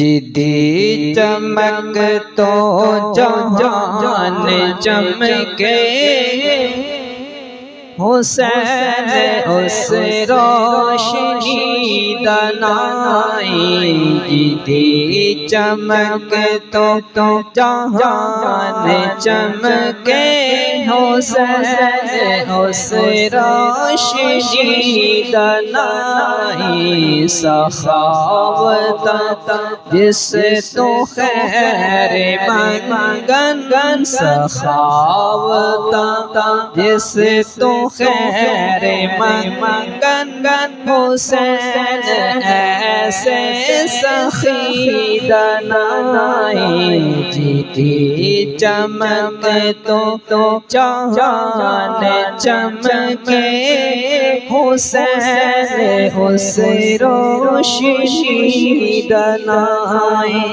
جدی چمک تو جہان چمکے، حسین اس روشنی دنائی۔ جدی چمک تو جہان چمکے، حسین اس روشنی دنائی۔ سخاوت جس تو خیر منگن، سخاوت جس تو خیر منگن، حسین ایسے سخی دنائی۔ جدی چمک تو جہان چمکے، حسین اس روشنی دنائی۔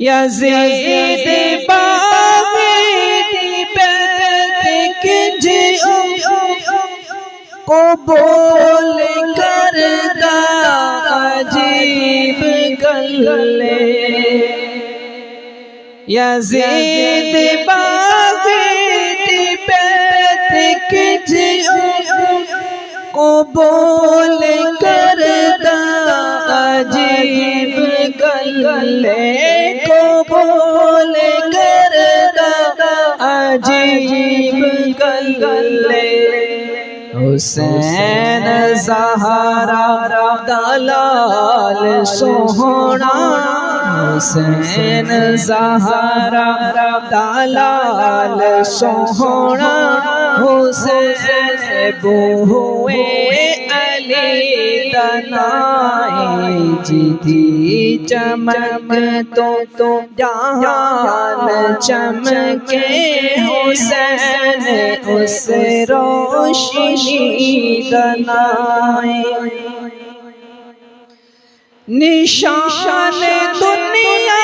یزید قبول کردہ عجیب گلے، یزید باغی بیت قبول کردہ عجیب گلے، قبول کردہ عجیب گلے۔ حسین زہرا دلال سوہنا، حسین زہرا دلال سوہنا، حسین بہوئے علی دنائی۔ جدی چمک تو جہان چمکے، حسین اس روشنی دنائی۔ نشان دنیا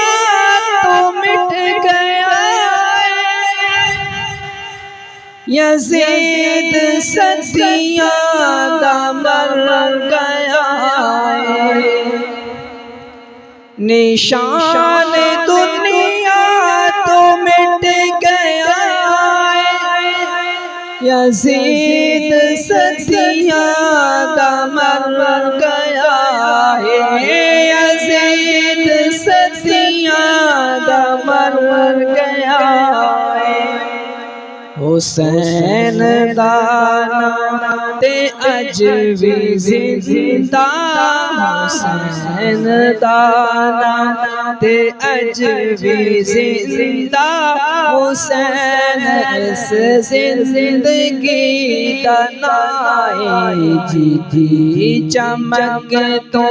تو مٹ گیا، یزید صدیاں دا مر گیا۔ نشان دنیا تو مٹ گیا، یزید صدیاں دا مر گیا، یزید صدیاں دا مر گیا۔ حسین دانا تے اج بھی زندہ، حسین دانا تے اج بھی زندہ، حسین اس زندگی دنائی۔ جدی چمک تو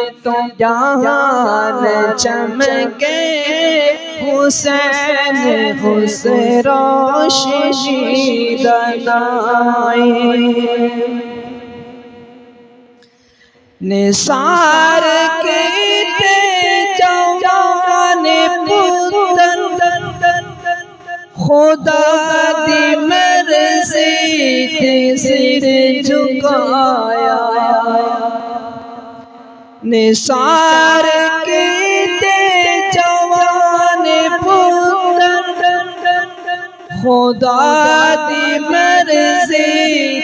جہان چمکے، حسین اس روشنی دنائی۔ نثار کیتے جوان پتر، خدا دی مرضی تے سر جھکایا۔ نثار کیتے جوان پتر، خدا دی مرضی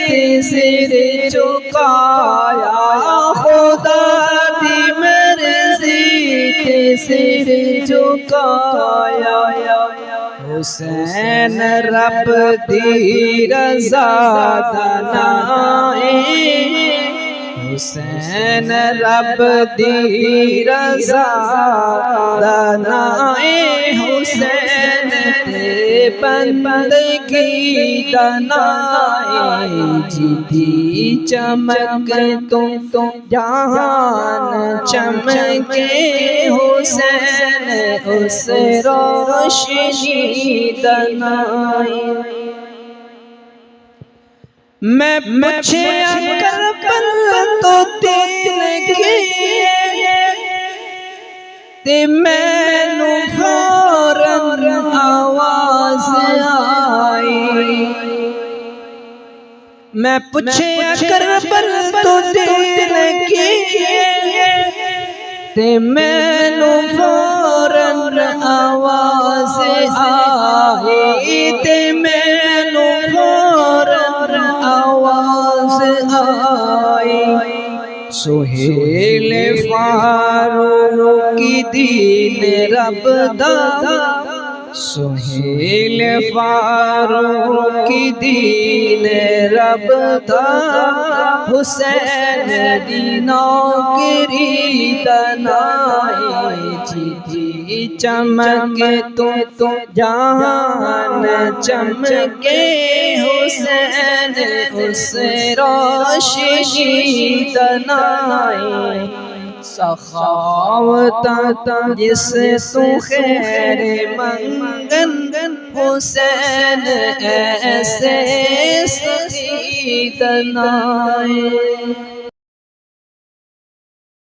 تے سر جھکایا، خدا دی مرضی تے سر جھکایا۔ حسین رب دی رضا دنائی، حسین رب دی رضا دنائی، حسین تے بندگی دنائی۔ جدی چمک تو جہان چمکے، حسین اس روشنی دنائی۔ میں پوچھیا کربلا تو دل کی، تے مینو فوراً آواز آئی۔ میں پوچھیا کربلا تو دل کی، تے مینو فوراً آواز آئی تے مینو فوراً آواز آئی سہیل فاروق دین رب دا سہیل فاروق دین رب دا حسین دی نوکری دنائے جی چمک تو جہان چمکے حسین اس روشنی دنائے سخاوت جس تو خیر منگن حسین ایسے سخی دنائے